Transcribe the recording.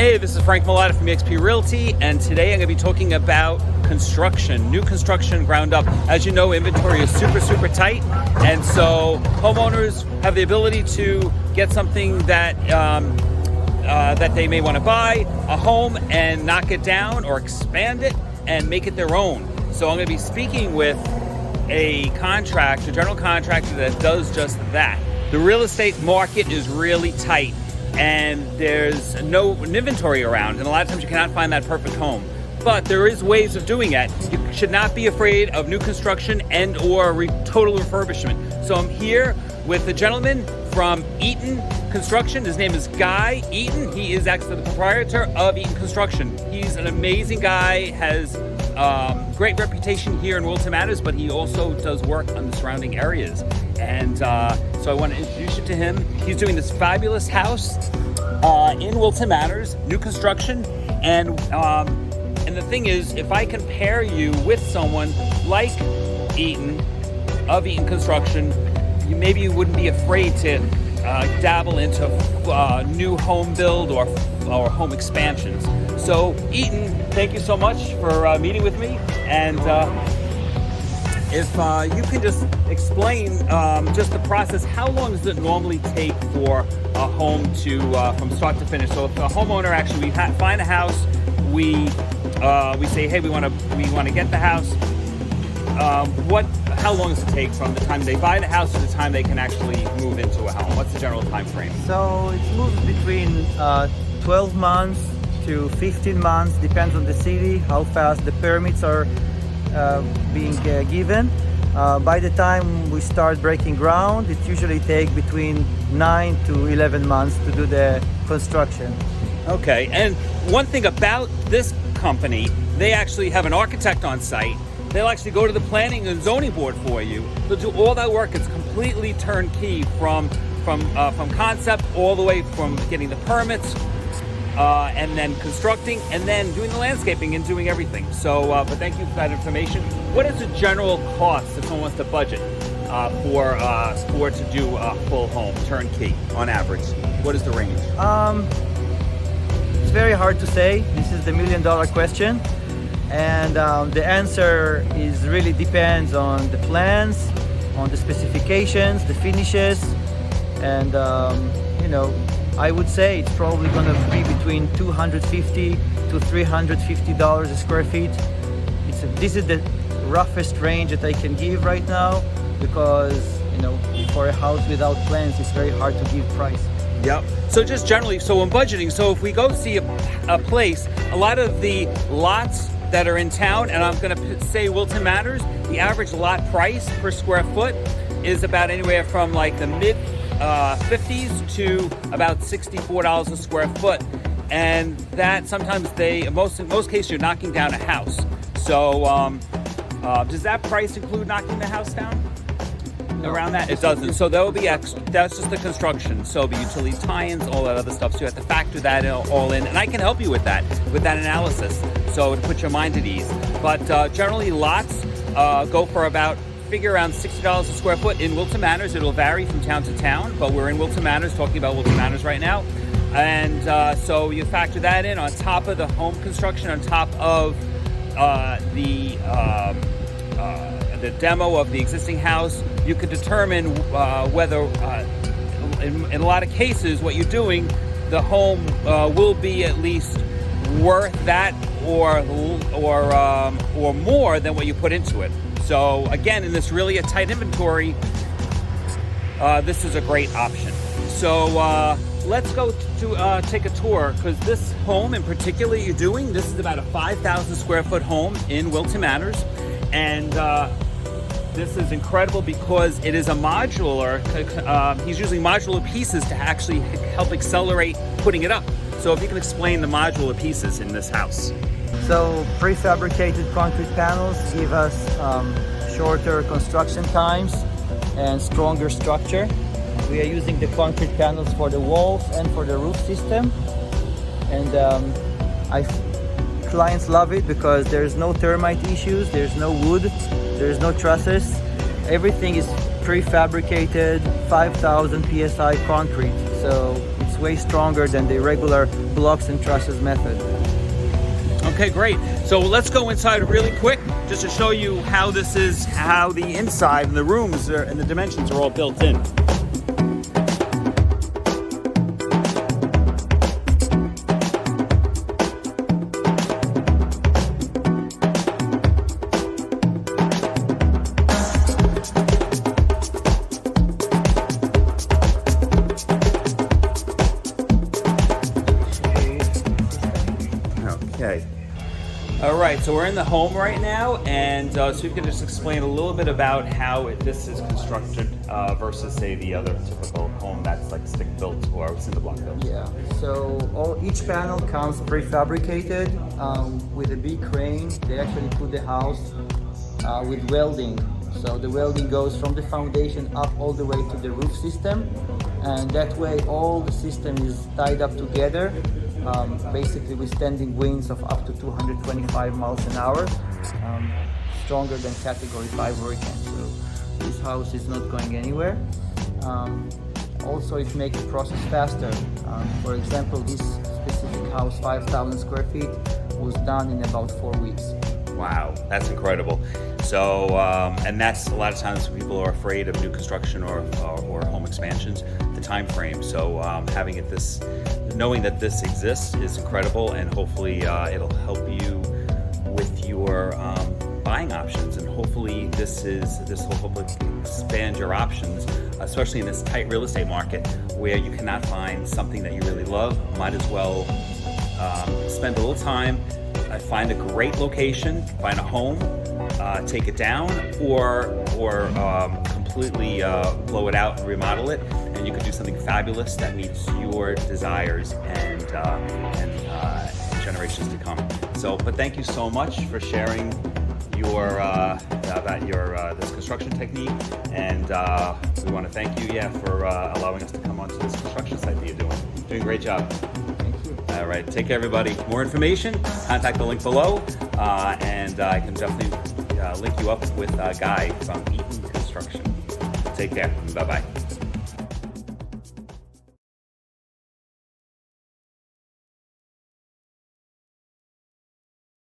Hey, this is Frank Milatta from eXp Realty, and today I'm going to be talking about construction, new construction, ground up. As you know, inventory is super tight, and so homeowners have the ability to get something that that they may want to buy, a home, and knock it down or expand it and make it their own. So I'm going to be speaking with a general contractor that does just that. The real estate market is really tight, and there's no inventory around, and a lot of times you cannot find that perfect home. But there is ways of doing it. You should not be afraid of new construction and or total refurbishment. So I'm here with a gentleman from Eitan Construction. His name is Guy Eaton. He is actually the proprietor of Eitan Construction. He's an amazing guy, has great reputation here in Wilton Manors, but he also does work on the surrounding areas. And so I want to introduce you to him. He's doing this fabulous house in Wilton Manors, new construction. And the thing is, if I compare you with someone like Eitan of Eitan Construction, maybe you wouldn't be afraid to dabble into new home build or home expansions. So Eitan, thank you so much for meeting with me. And if you can just explain just the process, how long does it normally take for a home to from start to finish? So if a homeowner actually find a house, we say, hey, we want to get the house. How long does it take from the time they buy the house to the time they can actually move into a home? What's the general time frame? So it moves between 12 months to 15 months, depends on the city, how fast the permits are being given. By the time we start breaking ground, it usually takes between 9 to 11 months to do the construction. Okay, and one thing about this company, they actually have an architect on site. They'll actually go to the planning and zoning board for you. They'll do all that work. It's completely turnkey from concept all the way from getting the permits and then constructing and then doing the landscaping and doing everything. So, but thank you for that information. What is the general cost if someone wants to budget for to do a full home turnkey on average? What is the range? It's very hard to say. This is the $1 million question. And the answer is really depends on the plans, on the specifications, the finishes, and I would say it's probably going to be between $250 to $350 a square feet. This is the roughest range that I can give right now, because for a house without plans, it's very hard to give price. Yep. So just generally, so when budgeting, so if we go see a place, a lot of the lots that are in town, and I'm going to say Wilton Manors, the average lot price per square foot is about anywhere from like the mid 50s to about $64 a square foot, and that sometimes in most cases you're knocking down a house. So does that price include knocking the house down? No. Around that? It doesn't. So that will be extra. That's just the construction. So the utilities, tie-ins, all that other stuff. So you have to factor that all in, and I can help you with that analysis. So to put your mind at ease. But generally, lots go for figure around $60 a square foot in Wilton Manors. It'll vary from town to town, but we're in Wilton Manors, talking about Wilton Manors right now. And so you factor that in on top of the home construction, on top of the demo of the existing house. You could determine whether, in a lot of cases, what you're doing, the home will be at least worth that or more than what you put into it. So again, in this really a tight inventory, this is a great option. So let's go to take a tour, because this home in particular you're doing, this is about a 5,000 square foot home in Wilton Manors, and this is incredible because it is a modular. He's using modular pieces to actually help accelerate putting it up. So if you can explain the modular pieces in this house. So prefabricated concrete panels give us shorter construction times and stronger structure. We are using the concrete panels for the walls and for the roof system, and clients love it because there's no termite issues, there's no wood, there's no trusses. Everything is prefabricated 5,000 psi concrete, so it's way stronger than the regular blocks and trusses method. Okay, great. So let's go inside really quick just to show you how the inside and the rooms and the dimensions are all built in. Okay. All right, so we're in the home right now, and so you can just explain a little bit about how this is constructed versus, say, the other typical home that's like stick built or cinder block built. Yeah, so each panel comes prefabricated with a big crane. They actually put the house with welding. So the welding goes from the foundation up all the way to the roof system, and that way all the system is tied up together. Basically withstanding winds of up to 225 miles an hour, stronger than Category 5 hurricane. So this house is not going anywhere. Also, it makes the process faster. For example, this specific house, 5,000 square feet, was done in about 4 weeks. Wow, that's incredible. So, and that's a lot of times people are afraid of new construction or home expansions, the time frame. So having it knowing that this exists is incredible, and hopefully it'll help you with your buying options, and hopefully this will hopefully expand your options, especially in this tight real estate market where you cannot find something that you really love. Might as well spend a little time, find a great location, find a home, take it down, or completely blow it out and remodel it, and you could do something fabulous that meets your desires and generations to come. So, but thank you so much for sharing about your this construction technique, and we want to thank you, for allowing us to come onto this construction site that you're doing a great job. All right, take care, everybody. More information, contact the link below, and I can definitely link you up with Guy from Eaton Construction. Take care. Bye-bye.